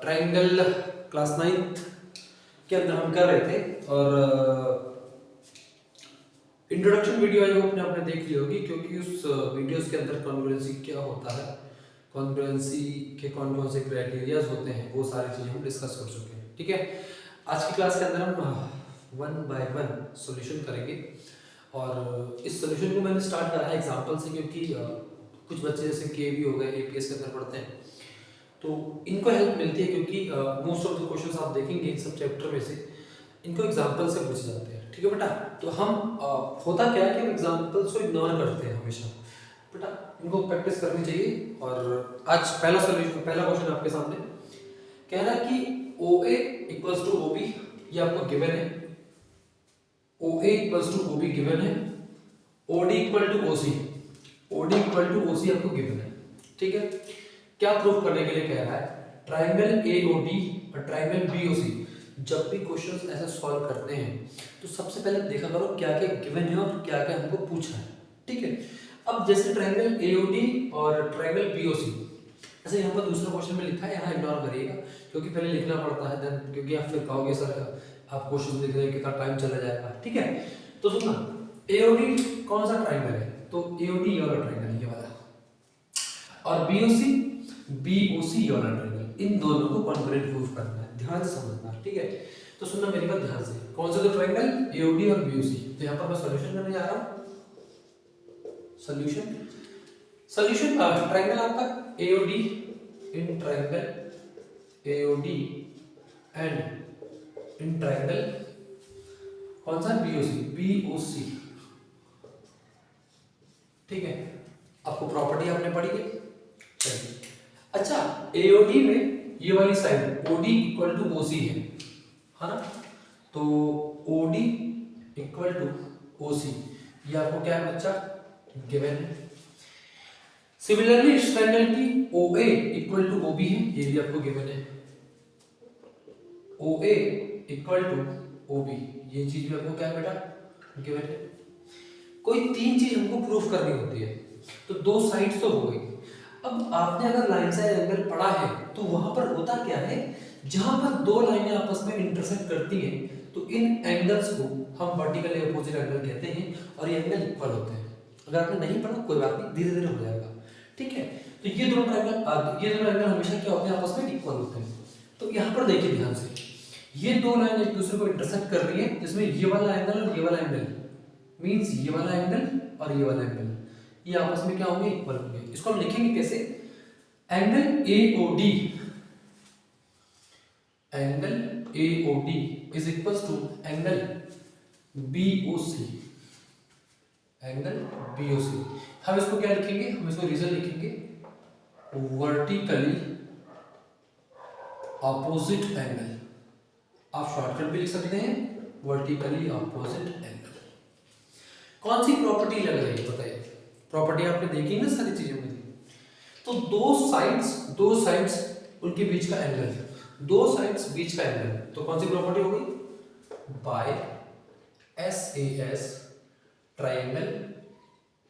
Triangle class 9th के अंदर हम कर रहे थे और इंट्रोडक्शन वीडियो आई होप आपने देख ली होगी, क्योंकि उस वीडियोस के अंदर कॉन्ग्रुएंसी क्या होता है, कॉन्ग्रुएंसी के कौन कौन से क्राइटेरियाज होते हैं, वो सारी चीज़ें हम डिस्कस कर चुके हैं। ठीक है, आज की क्लास के अंदर हम 1 बाय 1 सॉल्यूशन करेंगे और इस सॉल्यूशन को मैंने स्टार्ट करा है एग्जांपल से, क्योंकि कुछ बच्चे जैसे केवी हो गए, एपीएस के अंदर पढ़ते हैं तो इनको हेल्प मिलती है, क्योंकि मोस्ट ऑफ द क्वेश्चंस आप देखेंगे इन सब चैप्टर में से इनको एग्जांपल से पूछे जाते हैं। ठीक है बेटा, तो हम होता क्या है कि हम एग्जांपल्स को इग्नोर करते हैं हमेशा। बेटा इनको प्रैक्टिस करनी चाहिए। और आज पहला क्वेश्चन आपके सामने कह रहा है कि OA इक्वल्स टू OB, ये आपको गिवन है। OA equals to OB given है। OD equal to OC, OD equal to OC आपको गिवन है। ठीक है, क्या प्रूफ करने के लिए कह रहा है? ट्राइंगल AOD और ट्राइंगल BOC जब भी क्वेश्चंस ऐसा सॉल्व करते हैं तो सबसे पहले देखा करो क्या क्या गिवन है और क्या क्या हमको पूछा है। ठीक है, अब जैसे ट्राइंगल AOD और ट्राइंगल BOC, ऐसे यहाँ पर दूसरा क्वेश्चन में लिखा है, यहाँ इग्नोर करिएगा क्योंकि पहले लिखना पड़ता है, देन क्योंकि आप फिर कहोगे सर आप क्वेश्चन लिख रहे हैं कितना टाइम चला जाएगा। ठीक है, तो सुनना, AOD कौन सा ट्राइंगल है? तो AOD ये वाला ट्राइंगल, ये वाला, और BOC ये वाला ट्राइंगल, इन दोनों को कॉन्ग्रुएंट प्रूफ करना है। ध्यान से समझना। ठीक है, तो सुनना मेरी बात ध्यान से, कौन सा? तो ट्राइंगल AOD और BOC। तो यहाँ पर मैं सॉल्यूशन करने जा रहा हूँ। सॉल्यूशन ट्राइंगल आपका AOD in triangle AOD and in triangle कौन सा? BOC। ठीक है, आपको प्रॉपर्टी आपने पढ़ी है। अच्छा, AOD में ये वाली side OD equal to OC है ना, तो OD इक्वल टू OC ये आपको क्या है बच्चा? गिवन है। सिमिलरली इस ट्रायंगल की OA इक्वल टू OB है, ये भी आपको गिवन है। OA इक्वल टू OB ये चीज भी आपको क्या है बेटा? गिवन है। कोई तीन चीज हमको प्रूफ करनी होती है, तो दो साइड्स तो हो गई। अब आपने अगर लाइन साइड एंगल पढ़ा है तो वहां पर होता क्या है, जहां पर दो लाइनें आपस में इंटरसेक्ट करती हैं तो इन एंगल्स को हम वर्टिकली अपोजिट एंगल कहते हैं और ये एंगल इक्वल होते हैं। अगर आपने नहीं पढ़ा कोई बात नहीं, धीरे धीरे हो जाएगा। ठीक है, तो ये दोनों एंगल हमेशा क्या होते हैं? आपस में इक्वल होते हैं। तो यहाँ पर देखिए ध्यान से, ये दो लाइन एक दूसरे को इंटरसेक्ट कर रही है, जिसमें ये वाला एंगल और ये वाला एंगल मींस ये वाला एंगल और ये वाला एंगल ये आपस में क्या होंगे? इक्वल होंगे। इसको हम लिखेंगे कैसे? Angle AOD is equals to angle BOC। हम इसको क्या लिखेंगे? हम इसको रीजन लिखेंगे वर्टिकली ऑपोजिट एंगल। आप शॉर्टकट भी लिख सकते हैं वर्टिकली ऑपोजिट एंगल। कौन सी प्रॉपर्टी लग रही है बताइए? प्रॉपर्टी आपने देखी ना सारी चीजों में। तो दो साइड्स उनके बीच का एंगल, दो साइड्स बीच का एंगल, तो कौन सी प्रॉपर्टी हो गई? By SAS triangle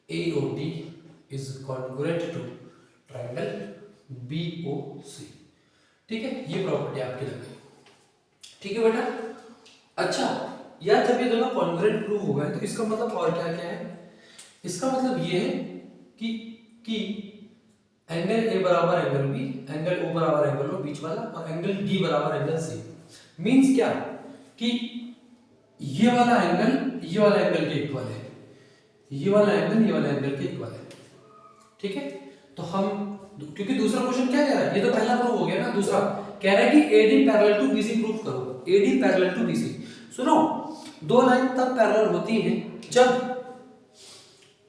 AOD is congruent to triangle BOC। ठीक है, ये प्रॉपर्टी आपकी लग गई। ठीक है बेटा, अच्छा यार जब ये दोनों कॉन्ग्रुएंट प्रूव हो गए तो इसका मतलब और क्या क्या है? इसका मतलब ये है कि एंगल A बराबर एंगल B, एंगल O बराबर एंगल O बीच वाला, और एंगल D बराबर एंगल C। मींस क्या कि ये वाला एंगल के इक्वल है, ये वाला एंगल के इक्वल है। ठीक है, तो हम क्योंकि दूसरा क्वेश्चन क्या कह रहा है? ये तो पहला प्रूव हो गया ना, दूसरा कह रहा है कि AD parallel to BC proof करो। AD पैरेलल टू BC, सुनो, दो लाइन तब पैरेलल होती है जब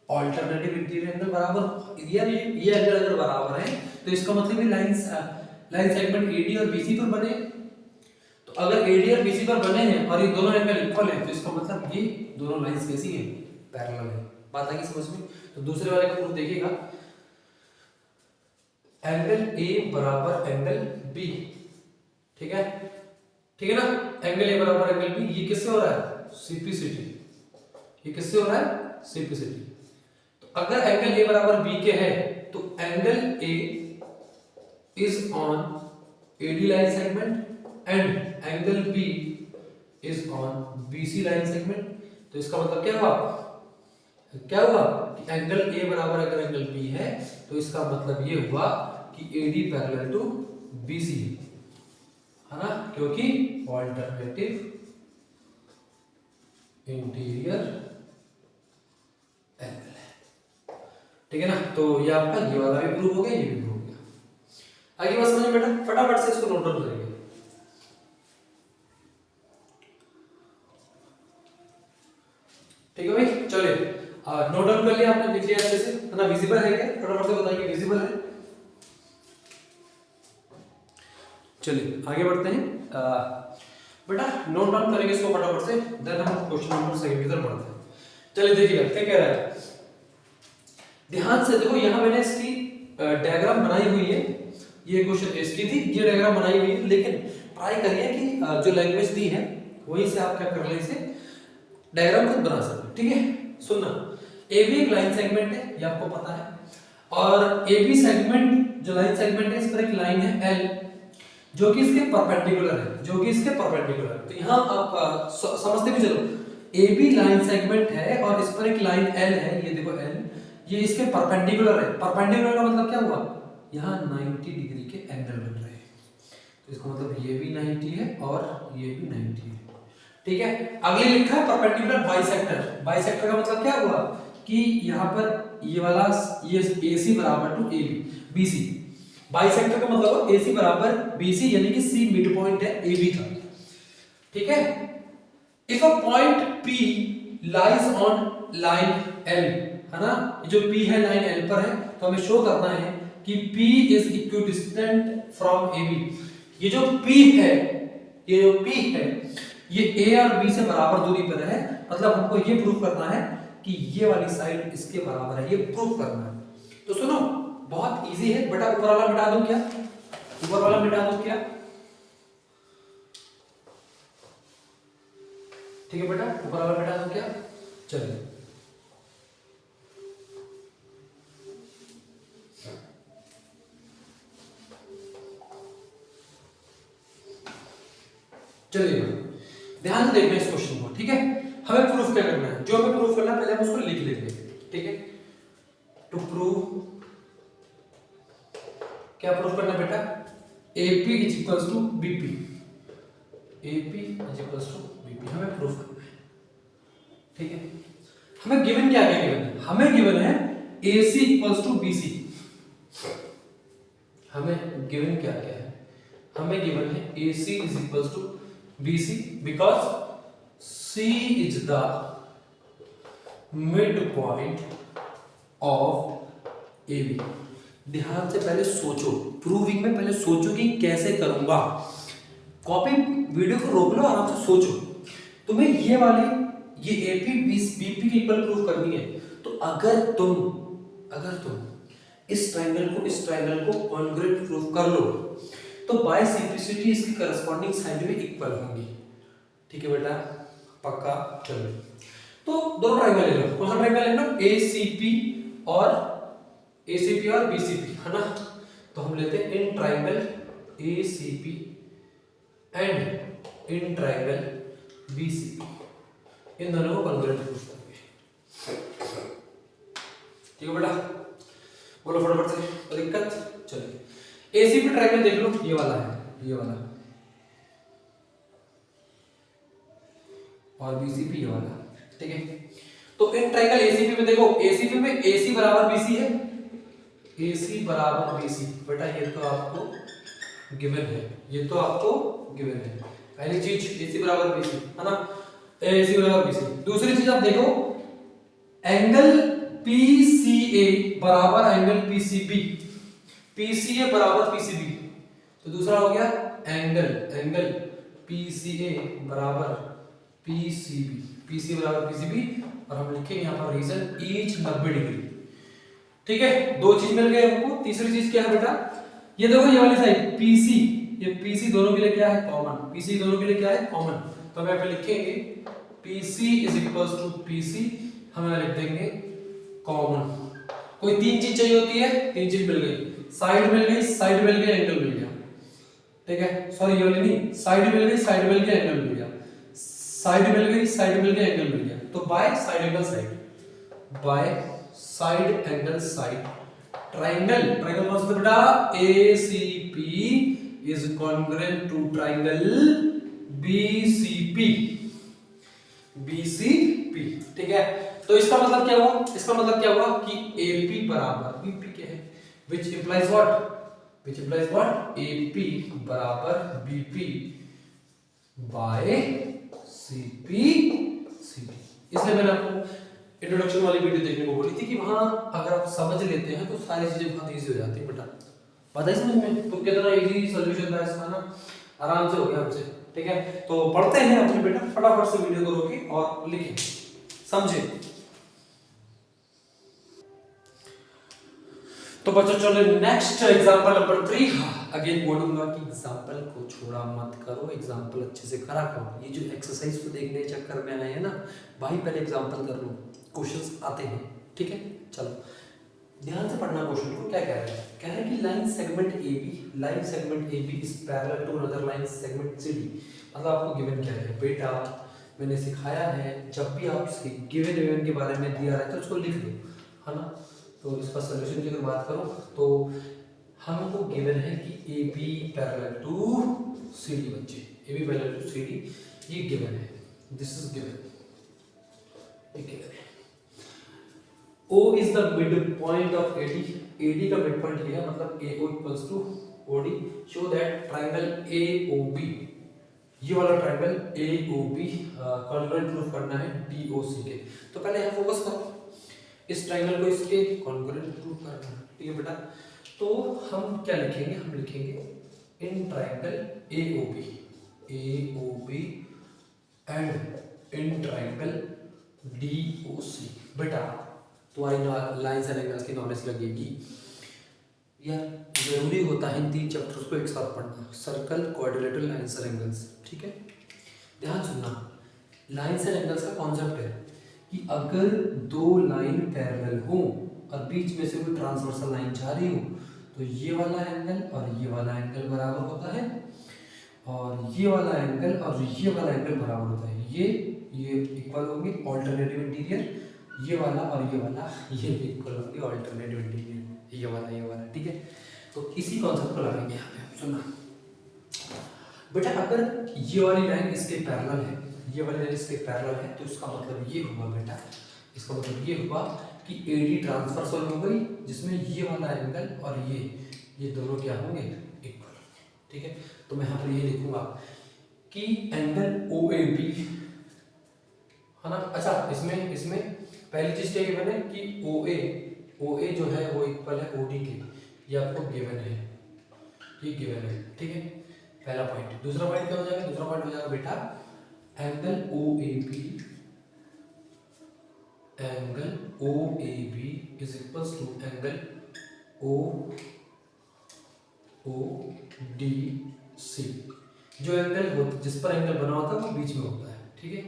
ऑल्टरनेटिव इंटीरियर एंगल बराबर, ये एंगल अगर बराबर है तो इसका मतलब ये लाइन सेगमेंट AD और BC पर बने। तो अगर AD और BC पर बने हैं और ये दोनों एंगल इक्वल है तो इसका मतलब ये दोनों लाइंस कैसी हैं? पैरेलल है। बात आ गई समझ में? तो दूसरे वाले का प्रूफ देखिएगा, एंगल A बराबर एंगल B। ठीक है ना, एंगल A बराबर एंगल B, ये किससे हो रहा है? CPCT। ये किससे हो रहा है? CPCT। अगर एंगल A बराबर B के है तो angle A is AD line segment and angle P is on BC line segment. तो इसका मतलब क्या हुआ कि एंगल A बराबर अगर एंगल B है तो इसका मतलब ये हुआ कि AD पैरेलल टू BC है ना, क्योंकि ऑल्टरनेटिव इंटीरियर एंगल है। ठीक है ना, तो ये आपका ये वाला भी प्रूव हो गया, ये भी प्रूव हो गया। आगे बात समझ बेटा, फटाफट से इसको नोट डाउन करेंगे। ठीक है भाई, चलिए नोट डाउन कर लिया आपने, लिख लिया अच्छे से है ना। विजिबल है क्या, फटाफट से बताइए विजिबल है। चलिए आगे बढ़ते हैं। बेटा नोट डाउन करेंगे इसको फटाफट से, देन हम क्वेश्चन नंबर 7 की तरफ बढ़ते हैं। चलिए देखिएगा क्या कह रहा है, ध्यान से देखो। यहां मैंने इसकी डायग्राम बनाई हुई है, ये क्वेश्चन इसकी थी, ये डायग्राम बनाई हुई है, लेकिन ट्राई करिए कि जो लैंग्वेज दी है वहीं से आप क्या कर ले, इसे डायग्राम खुद बना सकते। ठीक है, सुनना। AB एक लाइन सेगमेंट है, ये आपको पता है, और AB सेगमेंट जो लाइन सेगमेंट है, इस पर एक लाइन है L जो कि इसके परपेंडिकुलर है, तो यहाँ आप समझते भी चलो, AB लाइन सेगमेंट है और इस पर एक लाइन L है, ये देखो L, ये इसके परपेंडिकुलर है। परपेंडिकुलर का मतलब क्या हुआ, यहाँ 90 डिग्री के एंगल बन रहे हैं, तो इसका मतलब ये भी 90 है और ये भी 90 है। ठीक है, अगले लिखा है परपेंडिकुलर बाइसेक्टर। बाइसेक्टर का मतलब क्या हुआ कि यहाँ पर ये वाला ये AC बराबर टू BC, बाइसेक्टर का मतलब AC बराबर BC, यानी कि C मिड पॉइंट है AB का। ठीक है, if a point P lies on line L, है ना, जो P है लाइन L पर है, तो हमें शो करना है कि P is equidistant from AB। ये जो P है, ये A और B से बराबर दूरी पर है, मतलब हमको ये प्रूव करना है कि ये वाली साइड इसके बराबर है, ये प्रूव करना है। तो सुनो, बहुत इजी है बेटा, ऊपर वाला मिटा दो क्या, ठीक है बेटा, ऊपर वाला मिटा दो क्या। चलिए ध्यान से देखना इस क्वेश्चन को। ठीक है, हमें प्रूफ क्या करना है, जो हमें प्रूफ करना है पहले हम उसको लिख लेंगे। ठीक है, टू प्रूव, क्या प्रूफ करना बेटा, AP is equals to BP, हमें प्रूफ करना है। ठीक है, हमें गिवन क्या गिवन है, हमें गिवन है AC इक्वल्स टू BC। हमें गिवन क्या है, हमें गिवन है AC is equals to BC because C is the midpoint of AB। ध्यान से पहले सोचो, प्रूविंग में पहले सोचो कि कैसे करूंगा। कॉपी वीडियो को रोक लो, आराम से सोचो। तुम्हें ये वाली ये AP BP की इक्वल प्रूव करनी है, तो अगर तुम इस ट्रायंगल को कॉन्ग्रुएंट प्रूव कर लो, तो बाय सिंप्लिसिटी इसकी करस्पॉन्डिंग साइड भी इक्वल होंगी। ठीक है बेटा, पक्का। चलो, तो दोनों ट्रायंगल ले लो, कौन सा ट्रायंगल ले लो, ACP और BCP, है ना। तो हम लेते हैं in triangle ACP and in triangle BCP, इन दोनों को कॉन्ग्रुएंट प्रूव करेंगे। ठीक है बेटा, बोलो फटाफट से, कोई दिक्कत। चलिए ACP ट्रायंगल देख लो, ये वाला और BCP ये वाला। ठीक है, तो इन ट्रायंगल ACP में देखो, ACP में AC बराबर BC है, बेटा ये तो आपको गिवन है, पहली चीज AC बराबर BC, है ना, AC बराबर BC। दूसरी चीज आप देखो, एंगल PCA बराबर एंगल PCA बराबर PCB, तो दूसरा हो गया एंगल PCA बराबर PCB और हम लिखेंगे यहाँ पर रीजन ईच 90 डिग्री। ठीक है, दो चीज मिल गई हमको। तीसरी चीज क्या है बेटा, ये देखो ये वाली साइड PC, ये PC दोनों के लिए क्या है, कॉमन। तो हम यहाँ पे लिखेंगे PC is equals to PC, हम यहाँ लिख देंगे कॉमन। कोई तीन चीज चाहिए होती है, तीन चीज मिल गई, साइड मिल गई, एंगल मिल गया। ठीक है, सॉरी ये वाली नहीं, साइड मिल गई, साइड मिल गया, एंगल मिल गया, साइड मिल गई, साइड मिल गया, एंगल मिल गया, तो by side angle side, by side angle side triangle, triangle कौन सा बेटा, ACP is congruent to triangle BCP, BCP, ठीक है। तो इसका मतलब क्या हुआ, इसका मतलब क्या हुआ कि AP बराबर BP के है, which implies what, which implies what, AP बराबर BP by CP, इसलिए मैंने आपको इंट्रोडक्शन वाली वीडियो देखने को बोली थी कि वहां अगर आप समझ लेते हैं तो सारी चीजें बहुत इजी हो जाती है बेटा, पता है समझ में, तो कितना इजी सॉल्यूशन था इसका ना, आराम से हो गया हमसे, ठीक है। तो पढ़ते हैं अपने बेटा, फटाफट से वीडियो को रोके और लिखें, समझे। तो बच्चों चलो नेक्स्ट एग्जांपल नंबर 3। अगेन बोलूंगा कि एग्जांपल को छोड़ा मत करो, एग्जांपल अच्छे से करा करो। ये जो एक्सरसाइज को देखने चक्कर में आए हैं ना भाई, पहले एग्जांपल कर लो, क्वेश्चंस आते हैं, ठीक है। चलो ध्यान से पढ़ना क्वेश्चन को, क्या कह रहा है, कह रहा है कि line segment AB, line segment AB is parallel to another line segment CD। मतलब आपको गिवन क्या है बेटा, मैंने सिखाया है जब भी आपसे गिवन इवेंट के बारे में दिया है तो उसको लिख दो, है ना। तो इसका सॉल्यूशन की अगर बात करो तो हमको गिवन है कि AB पैरेलल टू CD, बच्चे AB पैरेलल टू CD ये गिवन है, दिस इज गिवन, ये गिवन है। O is the mid point of AD, AD का मिड पॉइंट ये है, मतलब AO equals to OD, show that triangle AOB, ये वाला ट्रायंगल AOB कॉन्ग्रुएंट प्रूफ करना है DOC के। तो पहले यहाँ फोकस करो, इस ट्रायंगल को इसके कॉन्ग्रुएंट प्रूफ करना है, ठीक है बेटा। तो हम क्या लिखेंगे, हम लिखेंगे in triangle AOB and in triangle DOC। बेटा तुम्हारी लाइंस एंड एंगल्स की नॉलेज लगेगी यार, जरूरी होता है इन 3 चैप्टर्स को एक साथ पढ़ना, circle, quadrilateral, lines and angles, ठीक है। ध्यान सुनना, लाइंस एंड एंगल्स का कॉन्सेप्ट है कि अगर 2 लाइन पैरेलल हो और बीच में से कोई ट्रांसवर्सल लाइन जा रही हो तो ये वाला एंगल और ये वाला एंगल बराबर होता है, और ये वाला एंगल और ये वाला एंगल बराबर होता है, ये इक्वल होंगे ऑल्टरनेटिव इंटीरियर, ये वाला और ये भी इक्वल होंगे ऑल्टरनेटिव इंटीरियर, ये वाला, ठीक है। तो इसी कॉन्सेप्ट को लगाएंगे यहाँ पे, सुनना बेटा, अगर ये वाली लाइन इसके पैरेलल है, ये वाली लाइन इसके पैरेलल है, तो इसका मतलब ये हुआ बेटा, इसका मतलब ये हुआ कि AD ट्रांसवर्सल हो गई, जिसमें ये वाला एंगल और ये दोनों क्या होंगे, इक्वल, ठीक है। तो मैं यहाँ पर ये लिखूंगा कि एंगल OAB, है ना। अच्छा इसमें पहली चीज क्या गिवन है कि OA जो है वो इक्वल है OD के, ये आपको गिवन है, ये गिवन है, ठीक है, पहला पॉइंट। दूसरा पॉइंट क्या हो जाएगा, दूसरा पॉइंट हो जाएगा बेटा angle OAB is equals to angle ODC। जो एंगल हो, जिस पर एंगल बना होता है वो बीच में होता है, ठीक है।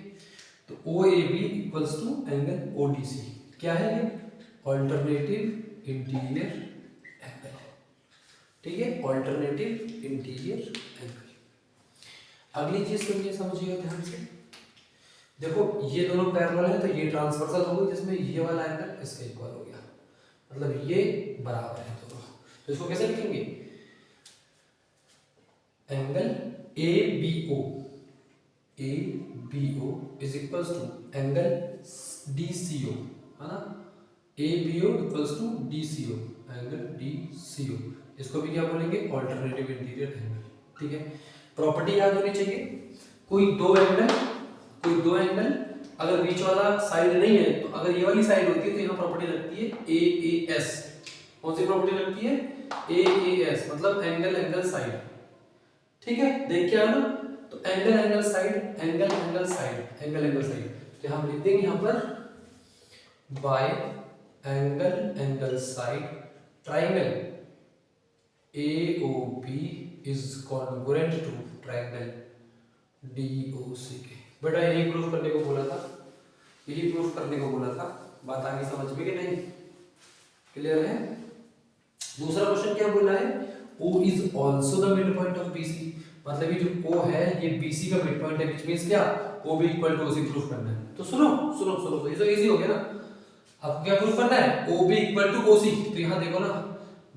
तो OAB equals to angle ODC, क्या है ये, ऑल्टरनेटिव इंटीरियर एंगल, ठीक है, ऑल्टरनेटिव इंटीरियर एंगल। अगली चीज तो ये समझिएगा ध्यान से, देखो ये दोनों पैरेलल है तो ये ट्रांसवर्सल हो गई, जिसमें ये वाला एंगल इसके इक्वल हो गया, मतलब ये बराबर है दोनों। तो इसको कैसे लिखेंगे, angle ABO is equals to angle DCO, है ना, ABO equals to DCO, angle DCO, इसको भी क्या बोलेंगे, ऑल्टरनेटिव इंटीरियर एंगल, ठीक है। प्रॉपर्टी याद होनी चाहिए, कोई दो एंगल अगर बीच वाला साइड नहीं है, तो अगर ये वाली साइड होती है तो यहाँ प्रॉपर्टी लगती है AAS। कौन सी प्रॉपर्टी लगती है, AAS, मतलब एंगल साइड, ठीक है। देख के आना, तो एंगल साइड, तो हम लिख देंगे यहाँ पर by angle side triangle AOB is congruent to triangle DOC के। बेटा यही प्रूफ करने को बोला था, बात आगे समझ में कि नहीं, क्लियर है। दूसरा क्वेश्चन क्या बोला है, O is also the mid point of BC, मतलब ये जो O है ये BC का मिड पॉइंट है, which means क्या, OB equal to OC proof करना है। तो सुनो सुनो सुनो, तो ये तो इजी हो गया ना। आपको क्या प्रूफ करना है, OB इक्वल टू OC। तो यहाँ देखो ना,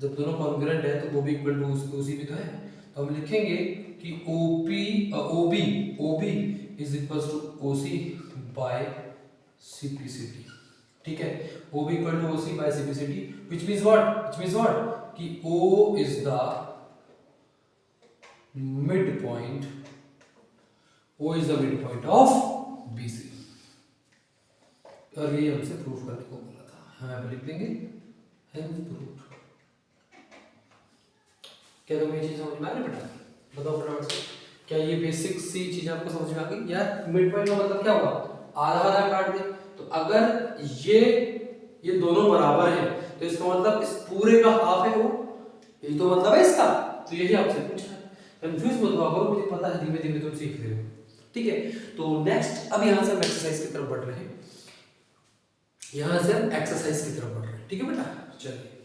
जब दोनों कॉन्ग्रुएंट है तो OB इक्वल टू OC भी तो है, तो हम लिखेंगे कि OB is equal to OC by CPCT, ठीक है। OB equal to OC by CPCT, which means what कि O is the midpoint of BC, और ये हमसे प्रूफ करने को बोला था, हम यहाँ पे लिख देंगे hence proved। क्या तुम्हें ये चीज समझ में आ रही बेटा, बताओ फटाफट से, क्या ये बेसिक सी चीज आपको समझ में आ गई यार। मिड पॉइंट का मतलब क्या हुआ, आधा आधा काट दे, तो अगर ये दोनों बराबर हैं तो इसका मतलब इस पूरे का हाफ है वो, यही तो मतलब है इसका। तो यही आपसे पूछा है, कंफ्यूज मत हुआ करो, मुझे पता है धीमे धीमे तुम सीख रहे हो, ठीक है। तो नेक्स्ट अब यहाँ से हम एक्सरसाइज की तरफ बढ़ रहे हैं, यहाँ से हम एक्सरसाइज की तरफ बढ़ रहे हैं, ठीक है बेटा, चलिए।